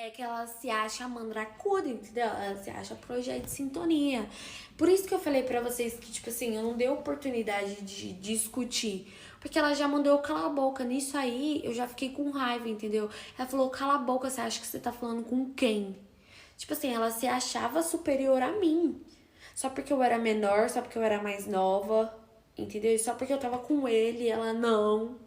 É que ela se acha mandracuda, entendeu? Ela se acha projeto de sintonia. Por isso que eu falei pra vocês que, tipo assim, eu não dei oportunidade de discutir. Porque ela já mandou eu calar a boca. Nisso aí, eu já fiquei com raiva, entendeu? Ela falou, cala a boca, você acha que você tá falando com quem? Tipo assim, ela se achava superior a mim. Só porque eu era menor, só porque eu era mais nova, entendeu? E só porque eu tava com ele, ela não,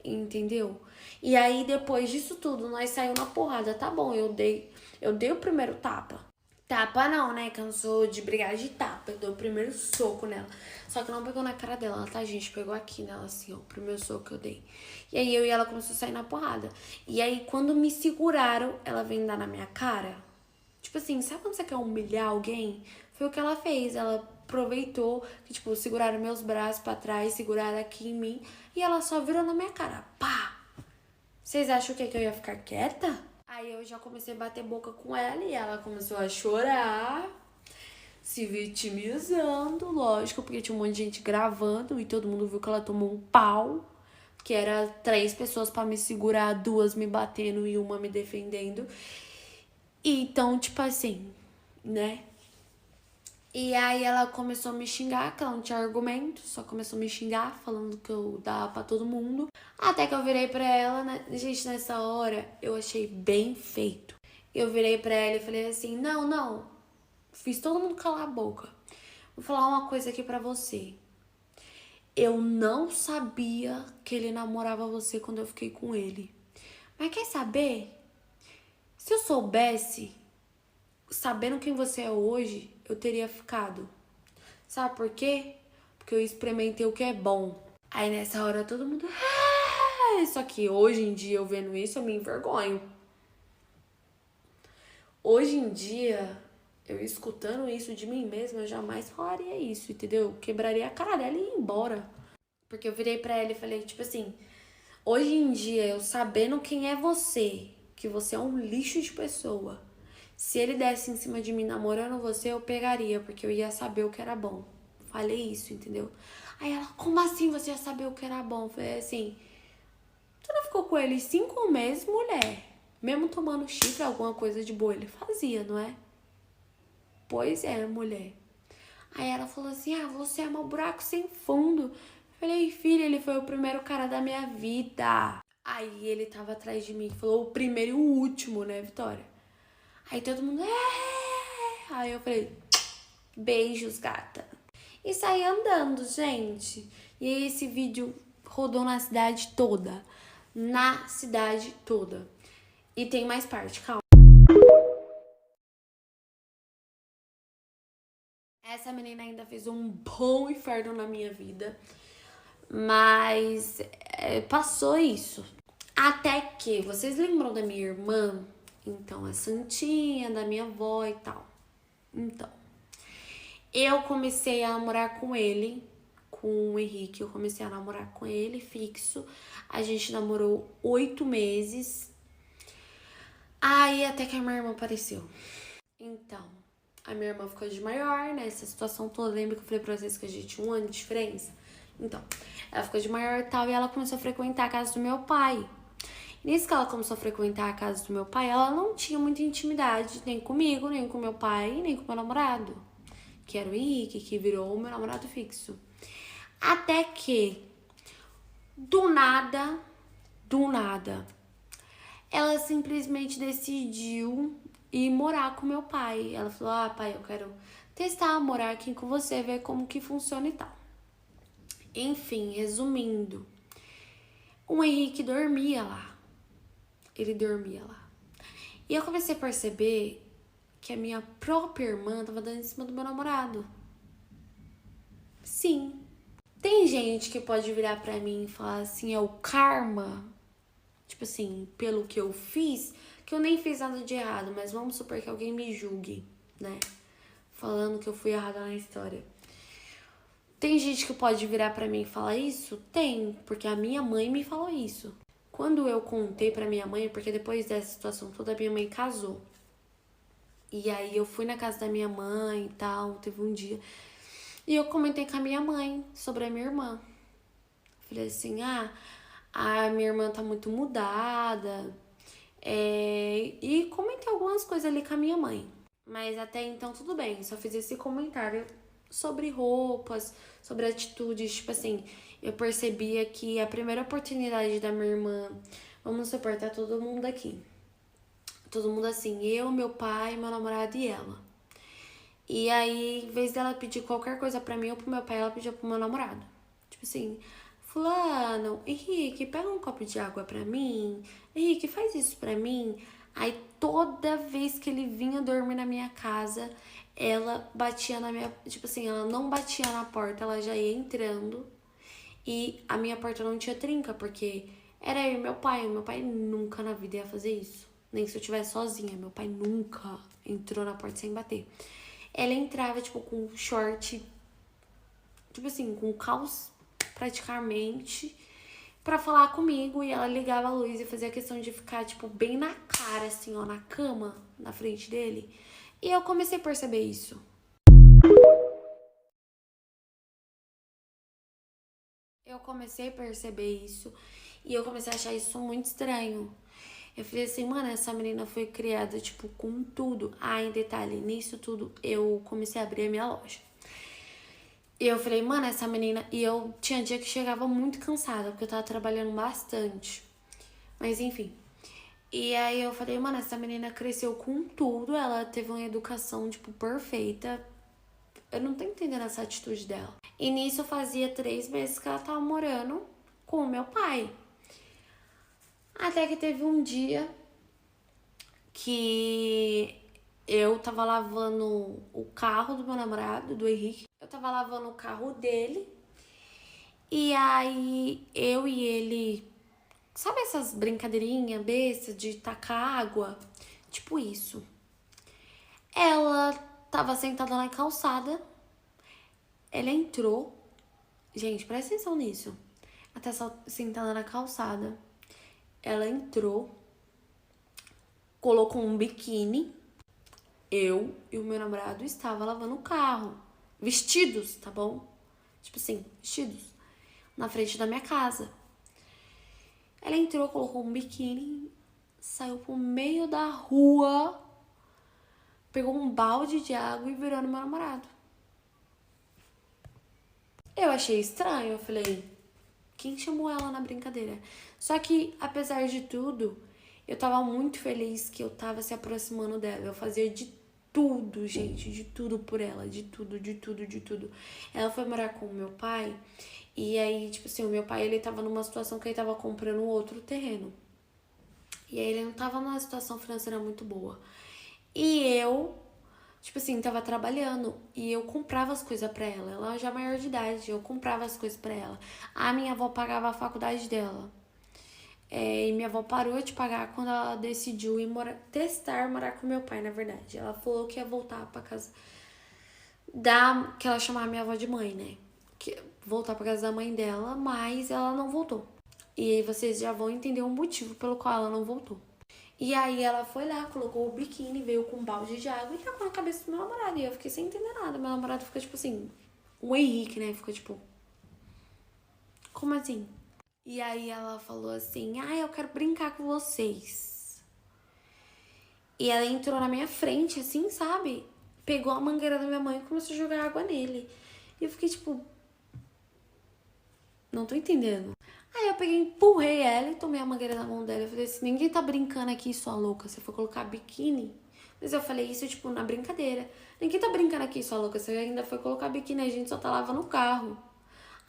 entendeu? E aí, depois disso tudo, nós saímos na porrada. Tá bom, eu dei o primeiro tapa. Tapa não, né? Que eu não sou de brigar de tapa. Eu dei o primeiro soco nela. Só que não pegou na cara dela, tá, gente? Pegou aqui nela, assim, ó. O primeiro soco que eu dei. E aí eu e ela começou a sair na porrada. E aí, quando me seguraram, ela veio dar na minha cara. Tipo assim, sabe quando você quer humilhar alguém? Foi o que ela fez. Ela aproveitou que, tipo, seguraram meus braços pra trás, seguraram aqui em mim. E ela só virou na minha cara. Pá! Vocês acham que eu ia ficar quieta? Aí eu já comecei a bater boca com ela e ela começou a chorar, se vitimizando, lógico, porque tinha um monte de gente gravando e todo mundo viu que ela tomou um pau, que era 3 pessoas pra me segurar, 2 me batendo e uma me defendendo. E então, tipo assim, né? E aí ela começou a me xingar, que ela não tinha argumento, só começou a me xingar, falando que eu dava pra todo mundo. Até que eu virei pra ela, né? Gente, nessa hora eu achei bem feito. Eu virei pra ela e falei assim: não, não, fiz todo mundo calar a boca. Vou falar uma coisa aqui pra você. Eu não sabia que ele namorava você quando eu fiquei com ele. Mas quer saber? Se eu soubesse, sabendo quem você é hoje, eu teria ficado. Sabe por quê? Porque eu experimentei o que é bom. Aí nessa hora todo mundo. "Ah!" Só que hoje em dia eu vendo isso, eu me envergonho. Hoje em dia, eu escutando isso de mim mesma, eu jamais falaria isso, entendeu? Eu quebraria a cara dela e ia embora. Porque eu virei pra ela e falei, tipo assim, hoje em dia, eu sabendo quem é você, que você é um lixo de pessoa, se ele desse em cima de mim namorando você, eu pegaria, porque eu ia saber o que era bom. Falei isso, entendeu? Aí ela, como assim você ia saber o que era bom? Eu falei assim, tu não ficou com ele 5 meses, mulher? Mesmo tomando chifre, alguma coisa de boa ele fazia, não é? Pois é, mulher. Aí ela falou assim, ah, você é meu buraco sem fundo. Eu falei, filha, ele foi o primeiro cara da minha vida. Aí ele tava atrás de mim, falou o primeiro e o último, né, Vitória? Aí todo mundo, é. Aí eu falei, beijos, gata. E saí andando, gente. E aí esse vídeo rodou na cidade toda. Na cidade toda. E tem mais parte, calma. Essa menina ainda fez um bom inferno na minha vida. Mas passou isso. Até que, vocês lembram da minha irmã? Então, a Santinha, da minha avó e tal. Então, eu comecei a namorar com ele, com o Henrique. Eu comecei a namorar com ele, fixo. A gente namorou 8 meses. Aí, até que a minha irmã apareceu. Então, a minha irmã ficou de maior, né? Essa situação toda. Lembra que eu falei pra vocês que a gente tinha 1 ano de diferença? Então, ela ficou de maior e tal, e ela começou a frequentar a casa do meu pai. E nisso que ela começou a frequentar a casa do meu pai, ela não tinha muita intimidade, nem comigo, nem com meu pai, nem com meu namorado, que era o Henrique, que virou o meu namorado fixo. Até que, do nada, ela simplesmente decidiu ir morar com meu pai. Ela falou, ah, pai, eu quero testar, morar aqui com você, ver como que funciona e tal. Enfim, resumindo, o Henrique dormia lá. Ele dormia lá. E eu comecei a perceber que a minha própria irmã tava dando em cima do meu namorado. Sim. Tem gente que pode virar pra mim e falar assim, é o karma. Tipo assim, pelo que eu fiz, que eu nem fiz nada de errado, mas vamos supor que alguém me julgue, né? Falando que eu fui errada na história. Tem gente que pode virar pra mim e falar isso? Tem, porque a minha mãe me falou isso. Quando eu contei pra minha mãe, porque depois dessa situação toda, a minha mãe casou. E aí eu fui na casa da minha mãe e tal, teve um dia. E eu comentei com a minha mãe sobre a minha irmã. Falei assim, ah, a minha irmã tá muito mudada. E comentei umas coisas ali com a minha mãe. Mas até então tudo bem, só fiz esse comentário sobre roupas, sobre atitudes, tipo assim, eu percebia que a primeira oportunidade da minha irmã, vamos supor, tá todo mundo aqui. Todo mundo assim, eu, meu pai, meu namorado e ela. E aí, em vez dela pedir qualquer coisa pra mim ou pro meu pai, ela pedia pro meu namorado. Tipo assim, fulano, Henrique, pega um copo de água pra mim. Henrique, faz isso pra mim. Aí toda vez que ele vinha dormir na minha casa, ela batia na minha... Tipo assim, ela não batia na porta, ela já ia entrando. E a minha porta não tinha trinca, porque era eu e meu pai. Meu pai nunca na vida ia fazer isso. Nem se eu estivesse sozinha. Meu pai nunca entrou na porta sem bater. Ela entrava, tipo, com short, tipo assim, com calça praticamente, pra falar comigo. E ela ligava a luz e fazia questão de ficar, tipo, bem na cara, assim, ó, na cama, na frente dele. E eu comecei a perceber isso. Eu comecei a perceber isso e eu comecei a achar isso muito estranho. Eu falei assim, mano, essa menina foi criada, tipo, com tudo. Ah, em detalhe, nisso tudo, eu comecei a abrir a minha loja. E eu falei, mano, essa menina... E eu tinha dia que chegava muito cansada, porque eu tava trabalhando bastante. Mas, enfim. E aí eu falei, mano, essa menina cresceu com tudo. Ela teve uma educação, tipo, perfeita. Eu não tô entendendo essa atitude dela. E nisso fazia 3 meses que ela tava morando com o meu pai. Até que teve um dia que eu tava lavando o carro do meu namorado, do Henrique. Eu tava lavando o carro dele. E aí eu e ele... Sabe essas brincadeirinhas bestas de tacar água? Tipo isso. Ela tava sentada na calçada. Ela entrou. Gente, presta atenção nisso. Ela tá sentada na calçada. Ela entrou. Colocou um biquíni. Eu e o meu namorado estavam lavando o carro. Vestidos, tá bom? Tipo assim, vestidos. Na frente da minha casa. Ela entrou, colocou um biquíni. Saiu pro meio da rua. Pegou um balde de água e virou no meu namorado. Eu achei estranho. Eu falei, quem chamou ela na brincadeira? Só que, apesar de tudo, eu tava muito feliz que eu tava se aproximando dela. Eu fazia de tudo, gente, de tudo por ela, de tudo, de tudo, de tudo. Ela foi morar com o meu pai, e aí, tipo assim, o meu pai, ele tava numa situação que ele tava comprando outro terreno. E aí ele não tava numa situação financeira muito boa. E eu, tipo assim, tava trabalhando e eu comprava as coisas pra ela. Ela já é maior de idade, eu comprava as coisas pra ela. A minha avó pagava a faculdade dela. E minha avó parou de pagar quando ela decidiu ir testar morar com meu pai, na verdade. Ela falou que ia voltar pra casa que ela chamava minha avó de mãe, né? Que voltar pra casa da mãe dela, mas ela não voltou. E aí vocês já vão entender o motivo pelo qual ela não voltou. E aí ela foi lá, colocou o biquíni, veio com um balde de água e tacou na cabeça do meu namorado. E eu fiquei sem entender nada. Meu namorado fica tipo assim, o Henrique, né? Ficou tipo, como assim? E aí ela falou assim, eu quero brincar com vocês. E ela entrou na minha frente, assim, sabe? Pegou a mangueira da minha mãe e começou a jogar água nele. E eu fiquei tipo, não tô entendendo. Aí eu peguei, empurrei ela e tomei a mangueira na mão dela. Eu falei assim, ninguém tá brincando aqui, sua louca. Você foi colocar biquíni? Mas eu falei isso, tipo, na brincadeira. Ninguém tá brincando aqui, sua louca. Você ainda foi colocar biquíni, a gente só tá lavando o carro.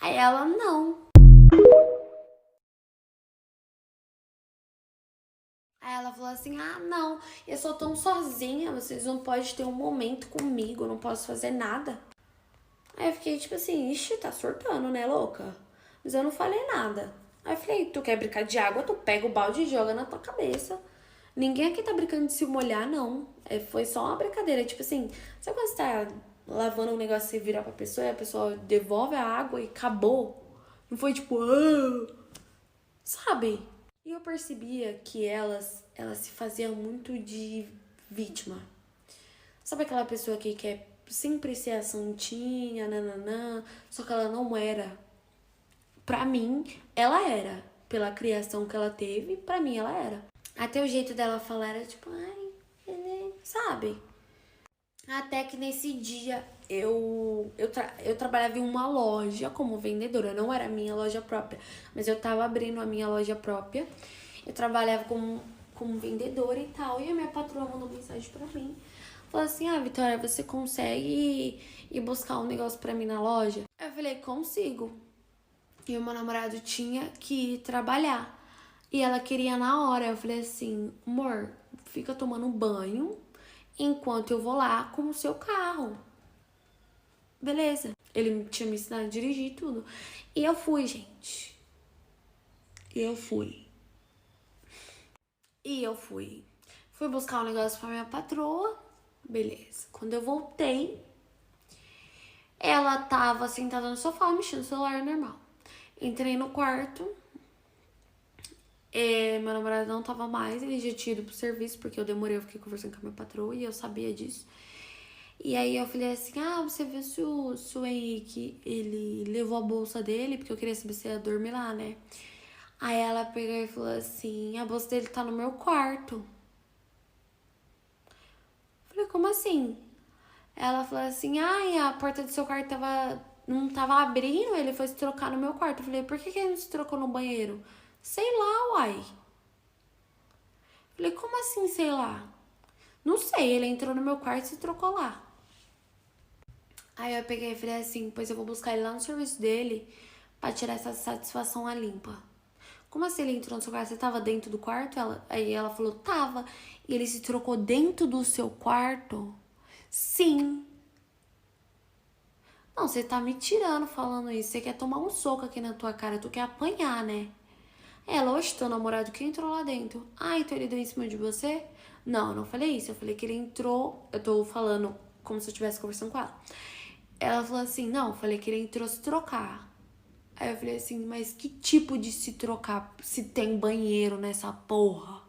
Aí ela, não. Aí ela falou assim, não, eu sou tão sozinha, vocês não podem ter um momento comigo, eu não posso fazer nada. Aí eu fiquei tipo assim, ixi, tá surtando, né, louca? Mas eu não falei nada. Aí eu falei, tu quer brincar de água, tu pega o balde e joga na tua cabeça. Ninguém aqui tá brincando de se molhar, não. Foi só uma brincadeira, tipo assim, sabe quando você tá lavando um negócio e você vira pra pessoa e a pessoa devolve a água e acabou? Não foi tipo, sabe? E eu percebia que elas se faziam muito de vítima. Sabe aquela pessoa que quer sempre ser a santinha, nananã, só que ela não era. Pra mim, ela era. Pela criação que ela teve, pra mim ela era. Até o jeito dela falar era tipo, sabe? Até que nesse dia eu trabalhava em uma loja como vendedora, não era a minha loja própria, mas eu tava abrindo a minha loja própria. Eu trabalhava como vendedora e tal, e a minha patroa mandou mensagem pra mim. Falou assim, Vitória, você consegue ir buscar um negócio pra mim na loja? Eu falei, consigo. E o meu namorado tinha que ir trabalhar. E ela queria na hora. Eu falei assim, amor, fica tomando banho enquanto eu vou lá com o seu carro. Beleza. Ele tinha me ensinado a dirigir tudo. E eu fui, gente. E eu fui. Fui buscar um negócio pra minha patroa. Beleza. Quando eu voltei, ela tava sentada no sofá, mexendo no celular normal. Entrei no quarto. Meu namorado não tava mais, ele já tinha ido pro serviço, porque eu demorei, eu fiquei conversando com a minha patroa e eu sabia disso. E aí eu falei assim, você viu se o Henrique, ele levou a bolsa dele, porque eu queria saber se ia dormir lá, né? Aí ela pegou e falou assim, a bolsa dele tá no meu quarto. Falei, como assim? Ela falou assim, a porta do seu quarto não tava abrindo, ele foi se trocar no meu quarto. Eu falei, por que ele não se trocou no banheiro? Sei lá, uai. Falei, como assim, sei lá? Não sei, ele entrou no meu quarto e se trocou lá. Aí eu peguei e falei assim, pois eu vou buscar ele lá no serviço dele pra tirar essa satisfação a limpa. Como assim ele entrou no seu quarto? Você tava dentro do quarto? Aí ela falou, tava. E ele se trocou dentro do seu quarto? Sim. Não, você tá me tirando falando isso. Você quer tomar um soco aqui na tua cara, tu quer apanhar, né? Ela, oxe, teu namorado que entrou lá dentro. Então ele deu em cima de você? Não, eu não falei isso. Eu falei que ele entrou. Eu tô falando como se eu estivesse conversando com ela. Ela falou assim, não, eu falei que ele entrou se trocar. Aí eu falei assim, mas que tipo de se trocar se tem banheiro nessa porra?